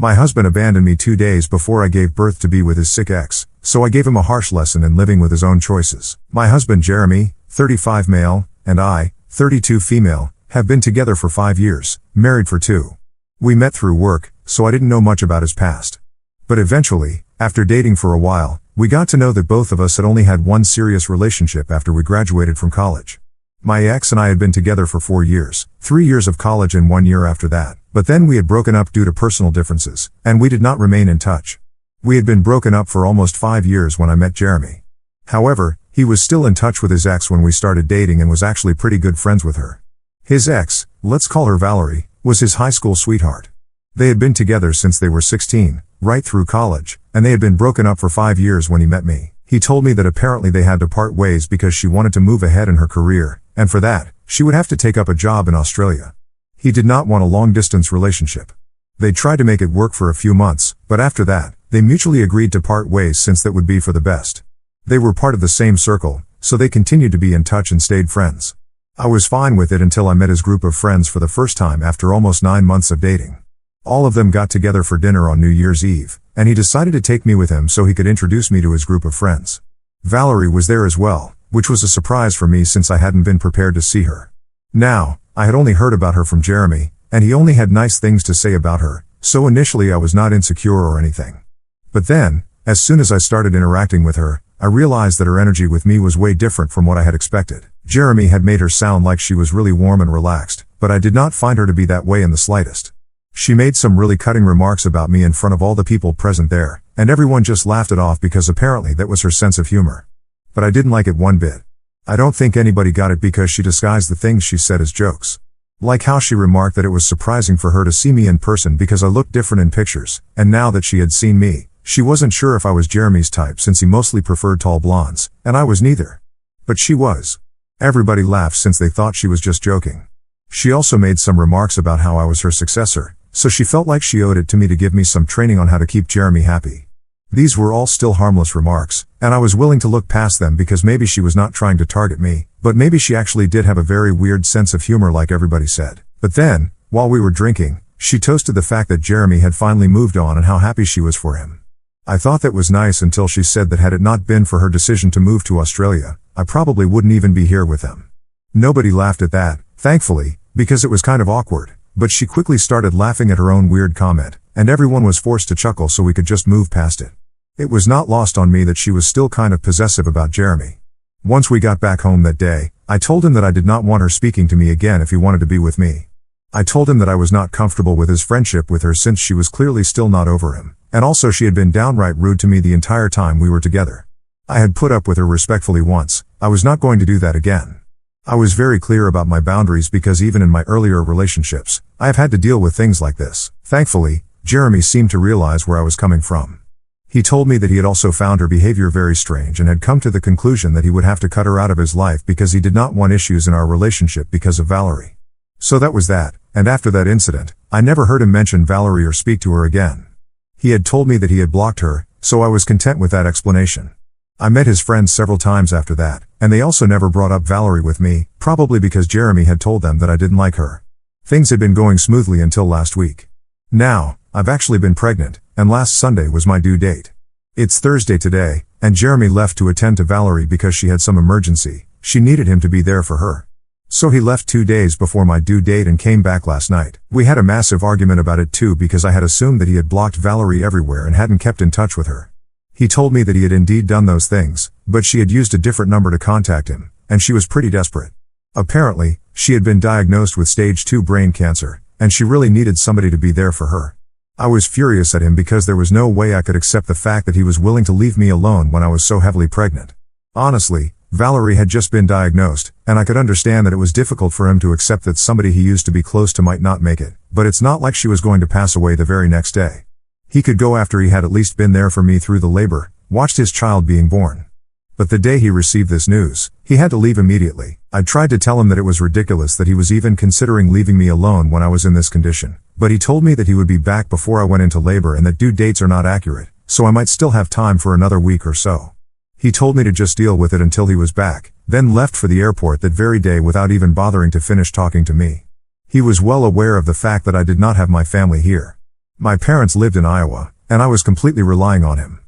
My husband abandoned me 2 days before I gave birth to be with his sick ex, so I gave him a harsh lesson in living with his own choices. My husband Jeremy, 35 male, and I, 32 female, have been together for 5 years, married for 2. We met through work, so I didn't know much about his past. But eventually, after dating for a while, we got to know that both of us had only had one serious relationship after we graduated from college. My ex and I had been together for 4 years, 3 years of college and 1 year after that, but then we had broken up due to personal differences, and we did not remain in touch. We had been broken up for almost 5 years when I met Jeremy. However, he was still in touch with his ex when we started dating and was actually pretty good friends with her. His ex, let's call her Valerie, was his high school sweetheart. They had been together since they were 16, right through college, and they had been broken up for 5 years when he met me. He told me that apparently they had to part ways because she wanted to move ahead in her career, and for that, she would have to take up a job in Australia. He did not want a long-distance relationship. They tried to make it work for a few months, but after that, they mutually agreed to part ways since that would be for the best. They were part of the same circle, so they continued to be in touch and stayed friends. I was fine with it until I met his group of friends for the first time after almost 9 months of dating. All of them got together for dinner on New Year's Eve, and he decided to take me with him so he could introduce me to his group of friends. Valerie was there as well, which was a surprise for me since I hadn't been prepared to see her. Now, I had only heard about her from Jeremy, and he only had nice things to say about her, so initially I was not insecure or anything. But then, as soon as I started interacting with her, I realized that her energy with me was way different from what I had expected. Jeremy had made her sound like she was really warm and relaxed, but I did not find her to be that way in the slightest. She made some really cutting remarks about me in front of all the people present there, and everyone just laughed it off because apparently that was her sense of humor. But I didn't like it one bit. I don't think anybody got it because she disguised the things she said as jokes. Like how she remarked that it was surprising for her to see me in person because I looked different in pictures, and now that she had seen me, she wasn't sure if I was Jeremy's type since he mostly preferred tall blondes, and I was neither. But she was. Everybody laughed since they thought she was just joking. She also made some remarks about how I was her successor, so she felt like she owed it to me to give me some training on how to keep Jeremy happy. These were all still harmless remarks, and I was willing to look past them because maybe she was not trying to target me, but maybe she actually did have a very weird sense of humor like everybody said. But then, while we were drinking, she toasted the fact that Jeremy had finally moved on and how happy she was for him. I thought that was nice until she said that had it not been for her decision to move to Australia, I probably wouldn't even be here with them. Nobody laughed at that, thankfully, because it was kind of awkward. But she quickly started laughing at her own weird comment, and everyone was forced to chuckle so we could just move past it. It was not lost on me that she was still kind of possessive about Jeremy. Once we got back home that day, I told him that I did not want her speaking to me again if he wanted to be with me. I told him that I was not comfortable with his friendship with her since she was clearly still not over him, and also she had been downright rude to me the entire time we were together. I had put up with her respectfully once, I was not going to do that again. I was very clear about my boundaries because even in my earlier relationships, I have had to deal with things like this. Thankfully, Jeremy seemed to realize where I was coming from. He told me that he had also found her behavior very strange and had come to the conclusion that he would have to cut her out of his life because he did not want issues in our relationship because of Valerie. So that was that, and after that incident, I never heard him mention Valerie or speak to her again. He had told me that he had blocked her, so I was content with that explanation. I met his friends several times after that, and they also never brought up Valerie with me, probably because Jeremy had told them that I didn't like her. Things had been going smoothly until last week. Now, I've actually been pregnant, and last Sunday was my due date. It's Thursday today, and Jeremy left to attend to Valerie because she had some emergency. She needed him to be there for her. So he left 2 days before my due date and came back last night. We had a massive argument about it too because I had assumed that he had blocked Valerie everywhere and hadn't kept in touch with her. He told me that he had indeed done those things, but she had used a different number to contact him, and she was pretty desperate. Apparently, she had been diagnosed with stage 2 brain cancer, and she really needed somebody to be there for her. I was furious at him because there was no way I could accept the fact that he was willing to leave me alone when I was so heavily pregnant. Honestly, Valerie had just been diagnosed, and I could understand that it was difficult for him to accept that somebody he used to be close to might not make it, but it's not like she was going to pass away the very next day. He could go after he had at least been there for me through the labor, watched his child being born. But the day he received this news, he had to leave immediately. I tried to tell him that it was ridiculous that he was even considering leaving me alone when I was in this condition, but he told me that he would be back before I went into labor and that due dates are not accurate, so I might still have time for another week or so. He told me to just deal with it until he was back, then left for the airport that very day without even bothering to finish talking to me. He was well aware of the fact that I did not have my family here. My parents lived in Iowa, and I was completely relying on him.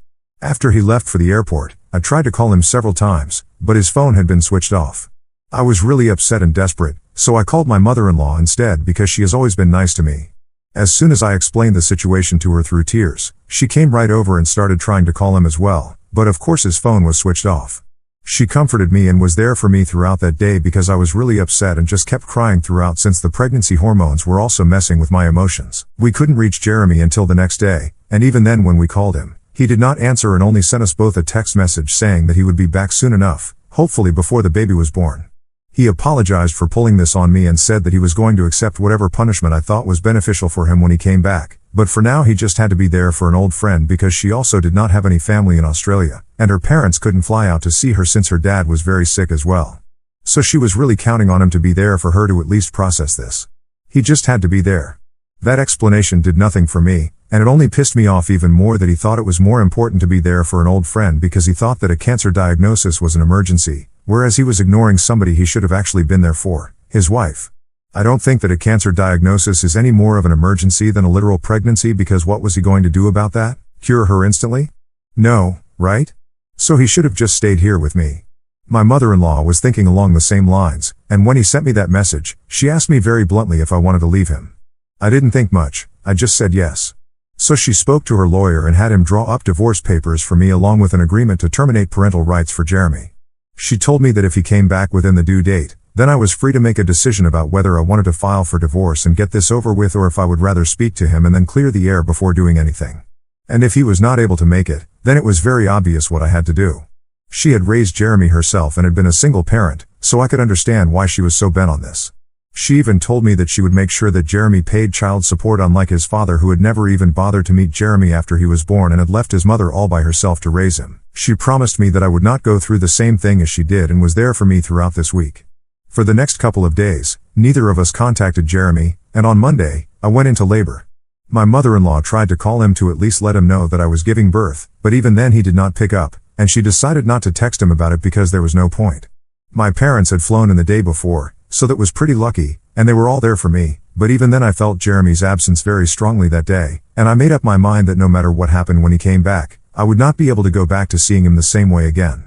After he left for the airport, I tried to call him several times, but his phone had been switched off. I was really upset and desperate, so I called my mother-in-law instead because she has always been nice to me. As soon as I explained the situation to her through tears, she came right over and started trying to call him as well, but of course his phone was switched off. She comforted me and was there for me throughout that day because I was really upset and just kept crying throughout since the pregnancy hormones were also messing with my emotions. We couldn't reach Jeremy until the next day, and even then when we called him, he did not answer and only sent us both a text message saying that he would be back soon enough, hopefully before the baby was born. He apologized for pulling this on me and said that he was going to accept whatever punishment I thought was beneficial for him when he came back, but for now he just had to be there for an old friend because she also did not have any family in Australia, and her parents couldn't fly out to see her since her dad was very sick as well. So she was really counting on him to be there for her to at least process this. He just had to be there. That explanation did nothing for me, and it only pissed me off even more that he thought it was more important to be there for an old friend because he thought that a cancer diagnosis was an emergency, whereas he was ignoring somebody he should have actually been there for, his wife. I don't think that a cancer diagnosis is any more of an emergency than a literal pregnancy because what was he going to do about that? Cure her instantly? No, right? So he should have just stayed here with me. My mother-in-law was thinking along the same lines, and when he sent me that message, she asked me very bluntly if I wanted to leave him. I didn't think much, I just said yes. So she spoke to her lawyer and had him draw up divorce papers for me along with an agreement to terminate parental rights for Jeremy. She told me that if he came back within the due date, then I was free to make a decision about whether I wanted to file for divorce and get this over with or if I would rather speak to him and then clear the air before doing anything. And if he was not able to make it, then it was very obvious what I had to do. She had raised Jeremy herself and had been a single parent, so I could understand why she was so bent on this. She even told me that she would make sure that Jeremy paid child support unlike his father who had never even bothered to meet Jeremy after he was born and had left his mother all by herself to raise him. She promised me that I would not go through the same thing as she did and was there for me throughout this week. For the next couple of days, neither of us contacted Jeremy, and on Monday, I went into labor. My mother-in-law tried to call him to at least let him know that I was giving birth, but even then he did not pick up, and she decided not to text him about it because there was no point. My parents had flown in the day before, so that was pretty lucky, and they were all there for me, but even then I felt Jeremy's absence very strongly that day, and I made up my mind that no matter what happened when he came back, I would not be able to go back to seeing him the same way again.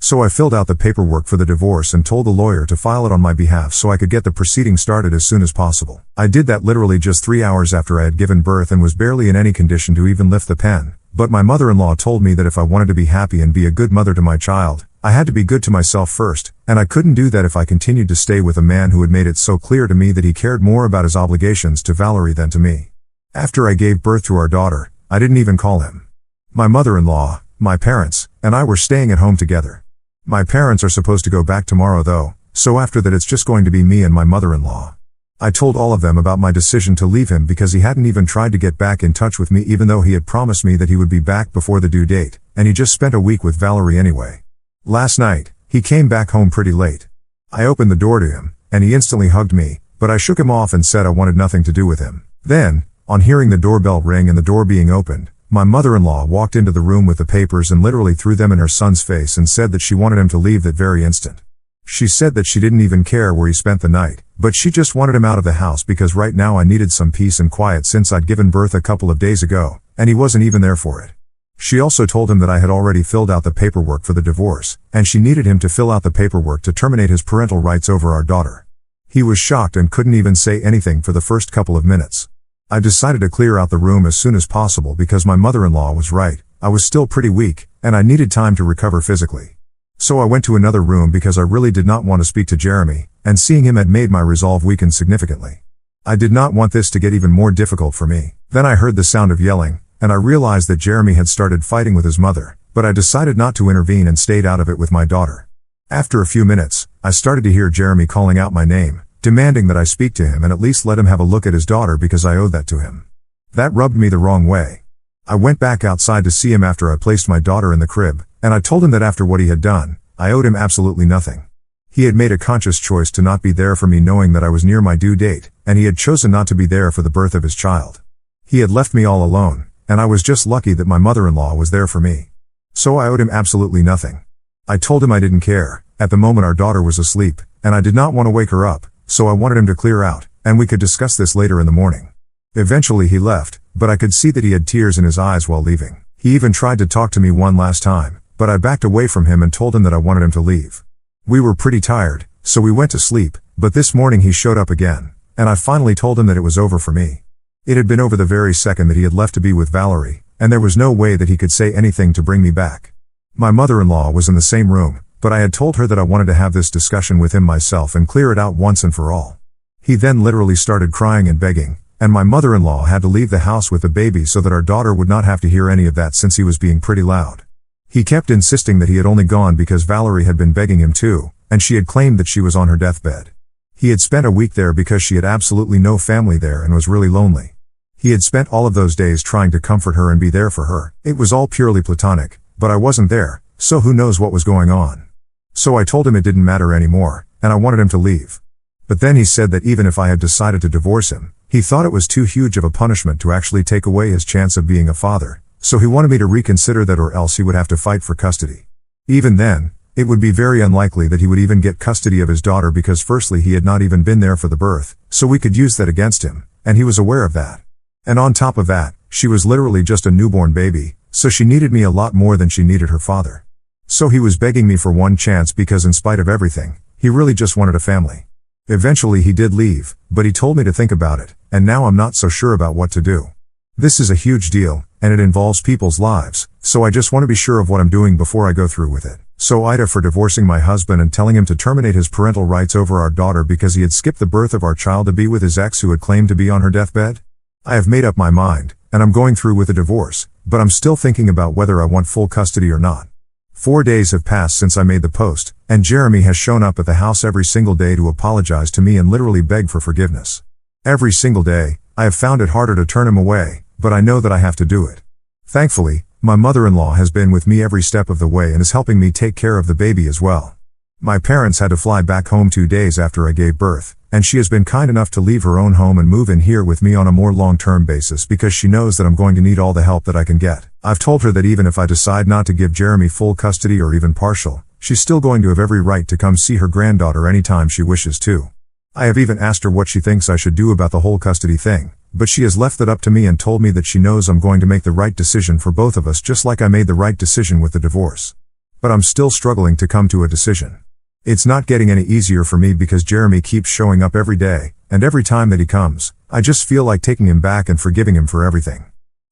So I filled out the paperwork for the divorce and told the lawyer to file it on my behalf so I could get the proceedings started as soon as possible. I did that literally just 3 hours after I had given birth and was barely in any condition to even lift the pen, but my mother-in-law told me that if I wanted to be happy and be a good mother to my child, I had to be good to myself first, and I couldn't do that if I continued to stay with a man who had made it so clear to me that he cared more about his obligations to Valerie than to me. After I gave birth to our daughter, I didn't even call him. My mother-in-law, my parents, and I were staying at home together. My parents are supposed to go back tomorrow though, so after that it's just going to be me and my mother-in-law. I told all of them about my decision to leave him because he hadn't even tried to get back in touch with me even though he had promised me that he would be back before the due date, and he just spent a week with Valerie anyway. Last night, he came back home pretty late. I opened the door to him, and he instantly hugged me, but I shook him off and said I wanted nothing to do with him. Then, on hearing the doorbell ring and the door being opened, my mother-in-law walked into the room with the papers and literally threw them in her son's face and said that she wanted him to leave that very instant. She said that she didn't even care where he spent the night, but she just wanted him out of the house because right now I needed some peace and quiet since I'd given birth a couple of days ago, and he wasn't even there for it. She also told him that I had already filled out the paperwork for the divorce, and she needed him to fill out the paperwork to terminate his parental rights over our daughter. He was shocked and couldn't even say anything for the first couple of minutes. I decided to clear out the room as soon as possible because my mother-in-law was right, I was still pretty weak, and I needed time to recover physically. So I went to another room because I really did not want to speak to Jeremy, and seeing him had made my resolve weaken significantly. I did not want this to get even more difficult for me. Then I heard the sound of yelling, and I realized that Jeremy had started fighting with his mother, but I decided not to intervene and stayed out of it with my daughter. After a few minutes, I started to hear Jeremy calling out my name, demanding that I speak to him and at least let him have a look at his daughter because I owed that to him. That rubbed me the wrong way. I went back outside to see him after I placed my daughter in the crib, and I told him that after what he had done, I owed him absolutely nothing. He had made a conscious choice to not be there for me knowing that I was near my due date, and he had chosen not to be there for the birth of his child. He had left me all alone, and I was just lucky that my mother-in-law was there for me. So I owed him absolutely nothing. I told him I didn't care. At the moment our daughter was asleep, and I did not want to wake her up, so I wanted him to clear out, and we could discuss this later in the morning. Eventually he left, but I could see that he had tears in his eyes while leaving. He even tried to talk to me one last time, but I backed away from him and told him that I wanted him to leave. We were pretty tired, so we went to sleep, but this morning he showed up again, and I finally told him that it was over for me. It had been over the very second that he had left to be with Valerie, and there was no way that he could say anything to bring me back. My mother-in-law was in the same room, but I had told her that I wanted to have this discussion with him myself and clear it out once and for all. He then literally started crying and begging, and my mother-in-law had to leave the house with the baby so that our daughter would not have to hear any of that since he was being pretty loud. He kept insisting that he had only gone because Valerie had been begging him to, and she had claimed that she was on her deathbed. He had spent a week there because she had absolutely no family there and was really lonely. He had spent all of those days trying to comfort her and be there for her. It was all purely platonic, but I wasn't there, so who knows what was going on. So I told him it didn't matter anymore, and I wanted him to leave. But then he said that even if I had decided to divorce him, he thought it was too huge of a punishment to actually take away his chance of being a father, so he wanted me to reconsider that or else he would have to fight for custody. Even then, it would be very unlikely that he would even get custody of his daughter because firstly he had not even been there for the birth, so we could use that against him, and he was aware of that. And on top of that, she was literally just a newborn baby, so she needed me a lot more than she needed her father. So he was begging me for one chance because in spite of everything, he really just wanted a family. Eventually he did leave, but he told me to think about it, and now I'm not so sure about what to do. This is a huge deal, and it involves people's lives, so I just want to be sure of what I'm doing before I go through with it. So Ida for divorcing my husband and telling him to terminate his parental rights over our daughter because he had skipped the birth of our child to be with his ex who had claimed to be on her deathbed? I have made up my mind, and I'm going through with a divorce, but I'm still thinking about whether I want full custody or not. 4 days have passed since I made the post, and Jeremy has shown up at the house every single day to apologize to me and literally beg for forgiveness. Every single day, I have found it harder to turn him away, but I know that I have to do it. Thankfully, my mother-in-law has been with me every step of the way and is helping me take care of the baby as well. My parents had to fly back home 2 days after I gave birth, and she has been kind enough to leave her own home and move in here with me on a more long-term basis because she knows that I'm going to need all the help that I can get. I've told her that even if I decide not to give Jeremy full custody or even partial, she's still going to have every right to come see her granddaughter anytime she wishes to. I have even asked her what she thinks I should do about the whole custody thing, but she has left it up to me and told me that she knows I'm going to make the right decision for both of us just like I made the right decision with the divorce. But I'm still struggling to come to a decision. It's not getting any easier for me because Jeremy keeps showing up every day, and every time that he comes, I just feel like taking him back and forgiving him for everything.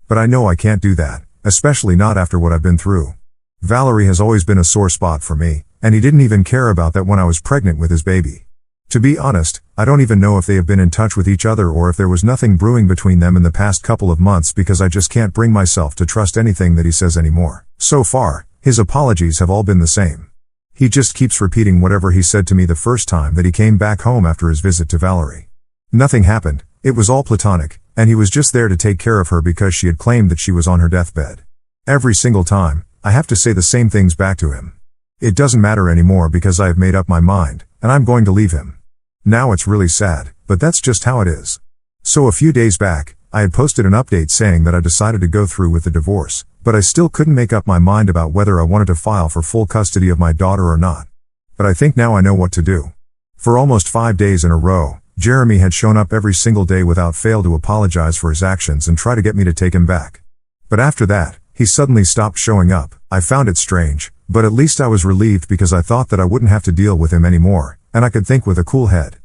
But I know I can't do that, especially not after what I've been through. Valerie has always been a sore spot for me, and he didn't even care about that when I was pregnant with his baby. To be honest, I don't even know if they have been in touch with each other or if there was nothing brewing between them in the past couple of months because I just can't bring myself to trust anything that he says anymore. So far, his apologies have all been the same. He just keeps repeating whatever he said to me the first time that he came back home after his visit to Valerie. Nothing happened, it was all platonic, and he was just there to take care of her because she had claimed that she was on her deathbed. Every single time, I have to say the same things back to him. It doesn't matter anymore because I have made up my mind, and I'm going to leave him. Now it's really sad, but that's just how it is. So a few days back, I had posted an update saying that I decided to go through with the divorce, but I still couldn't make up my mind about whether I wanted to file for full custody of my daughter or not. But I think now I know what to do. For almost 5 days in a row, Jeremy had shown up every single day without fail to apologize for his actions and try to get me to take him back. But after that, he suddenly stopped showing up. I found it strange, but at least I was relieved because I thought that I wouldn't have to deal with him anymore, and I could think with a cool head.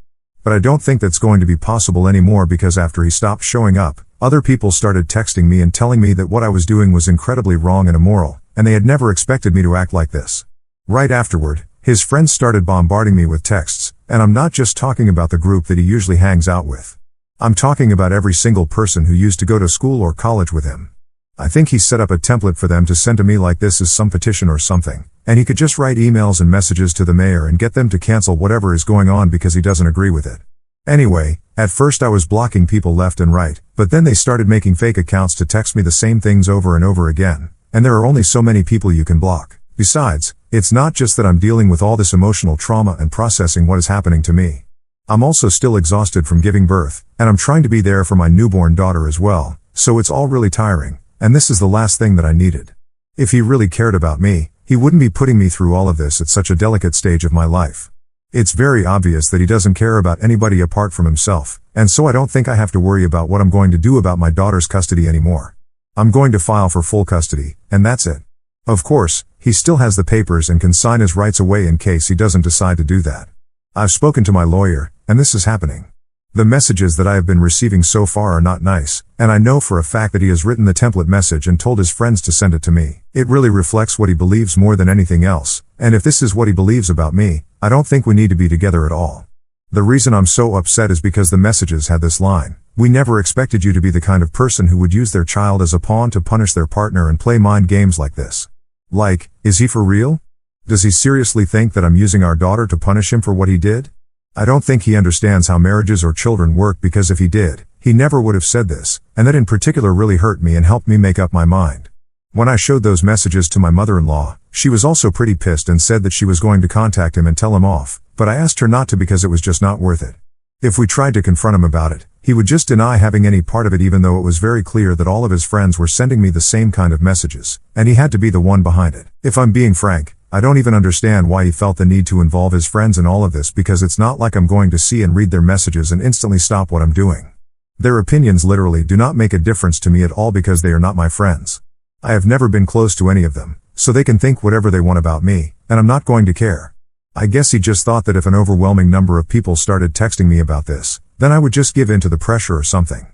But I don't think that's going to be possible anymore because after he stopped showing up, other people started texting me and telling me that what I was doing was incredibly wrong and immoral, and they had never expected me to act like this. Right afterward, his friends started bombarding me with texts, and I'm not just talking about the group that he usually hangs out with. I'm talking about every single person who used to go to school or college with him. I think he set up a template for them to send to me like this as some petition or something, and he could just write emails and messages to the mayor and get them to cancel whatever is going on because he doesn't agree with it. Anyway, at first I was blocking people left and right, but then they started making fake accounts to text me the same things over and over again, and there are only so many people you can block. Besides, it's not just that I'm dealing with all this emotional trauma and processing what is happening to me. I'm also still exhausted from giving birth, and I'm trying to be there for my newborn daughter as well, so it's all really tiring, and this is the last thing that I needed. If he really cared about me, he wouldn't be putting me through all of this at such a delicate stage of my life. It's very obvious that he doesn't care about anybody apart from himself, and so I don't think I have to worry about what I'm going to do about my daughter's custody anymore. I'm going to file for full custody, and that's it. Of course, he still has the papers and can sign his rights away in case he doesn't decide to do that. I've spoken to my lawyer, and this is happening. The messages that I have been receiving so far are not nice, and I know for a fact that he has written the template message and told his friends to send it to me. It really reflects what he believes more than anything else, and if this is what he believes about me, I don't think we need to be together at all. The reason I'm so upset is because the messages had this line: "We never expected you to be the kind of person who would use their child as a pawn to punish their partner and play mind games like this." Like, is he for real? Does he seriously think that I'm using our daughter to punish him for what he did? I don't think he understands how marriages or children work, because if he did, he never would have said this, and that in particular really hurt me and helped me make up my mind. When I showed those messages to my mother-in-law, she was also pretty pissed and said that she was going to contact him and tell him off, but I asked her not to because it was just not worth it. If we tried to confront him about it, he would just deny having any part of it, even though it was very clear that all of his friends were sending me the same kind of messages, and he had to be the one behind it. If I'm being frank, I don't even understand why he felt the need to involve his friends in all of this, because it's not like I'm going to see and read their messages and instantly stop what I'm doing. Their opinions literally do not make a difference to me at all because they are not my friends. I have never been close to any of them, so they can think whatever they want about me, and I'm not going to care. I guess he just thought that if an overwhelming number of people started texting me about this, then I would just give in to the pressure or something.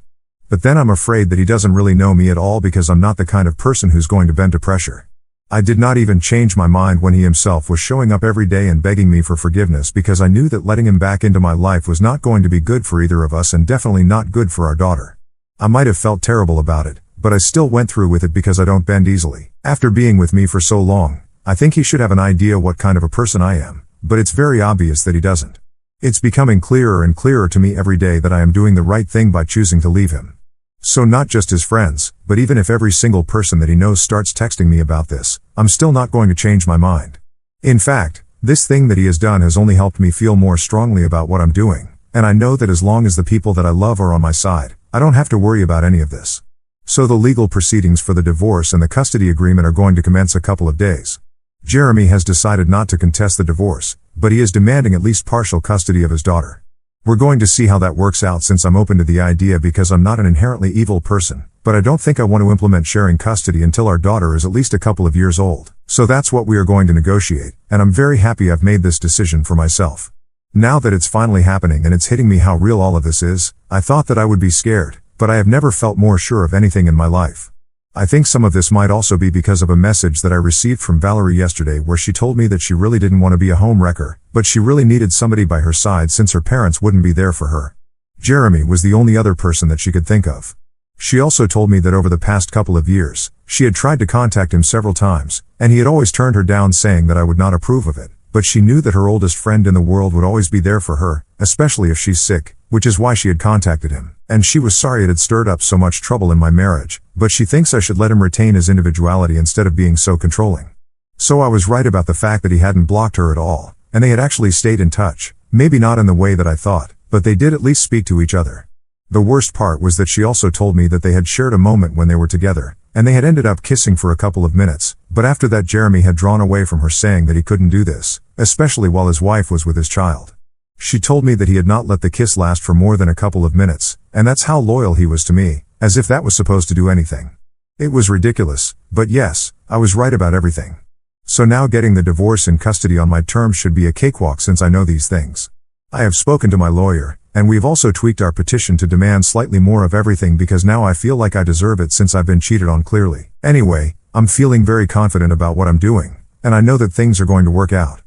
But then I'm afraid that he doesn't really know me at all, because I'm not the kind of person who's going to bend to pressure. I did not even change my mind when he himself was showing up every day and begging me for forgiveness, because I knew that letting him back into my life was not going to be good for either of us, and definitely not good for our daughter. I might have felt terrible about it, but I still went through with it because I don't bend easily. After being with me for so long, I think he should have an idea what kind of a person I am, but it's very obvious that he doesn't. It's becoming clearer and clearer to me every day that I am doing the right thing by choosing to leave him. So not just his friends, but even if every single person that he knows starts texting me about this, I'm still not going to change my mind. In fact, this thing that he has done has only helped me feel more strongly about what I'm doing, and I know that as long as the people that I love are on my side, I don't have to worry about any of this. So the legal proceedings for the divorce and the custody agreement are going to commence a couple of days. Jeremy has decided not to contest the divorce, but he is demanding at least partial custody of his daughter. We're going to see how that works out, since I'm open to the idea because I'm not an inherently evil person, but I don't think I want to implement sharing custody until our daughter is at least a couple of years old. So that's what we are going to negotiate, and I'm very happy I've made this decision for myself. Now that it's finally happening and it's hitting me how real all of this is, I thought that I would be scared, but I have never felt more sure of anything in my life. I think some of this might also be because of a message that I received from Valerie yesterday, where she told me that she really didn't want to be a home wrecker, but she really needed somebody by her side since her parents wouldn't be there for her. Jeremy was the only other person that she could think of. She also told me that over the past couple of years, she had tried to contact him several times, and he had always turned her down, saying that I would not approve of it, but she knew that her oldest friend in the world would always be there for her, especially if she's sick, which is why she had contacted him, and she was sorry it had stirred up so much trouble in my marriage, but she thinks I should let him retain his individuality instead of being so controlling. So I was right about the fact that he hadn't blocked her at all, and they had actually stayed in touch, maybe not in the way that I thought, but they did at least speak to each other. The worst part was that she also told me that they had shared a moment when they were together, and they had ended up kissing for a couple of minutes, but after that Jeremy had drawn away from her, saying that he couldn't do this, especially while his wife was with his child. She told me that he had not let the kiss last for more than a couple of minutes, and that's how loyal he was to me, as if that was supposed to do anything. It was ridiculous, but yes, I was right about everything. So now getting the divorce and custody on my terms should be a cakewalk, since I know these things. I have spoken to my lawyer, and we've also tweaked our petition to demand slightly more of everything, because now I feel like I deserve it since I've been cheated on clearly. Anyway, I'm feeling very confident about what I'm doing, and I know that things are going to work out.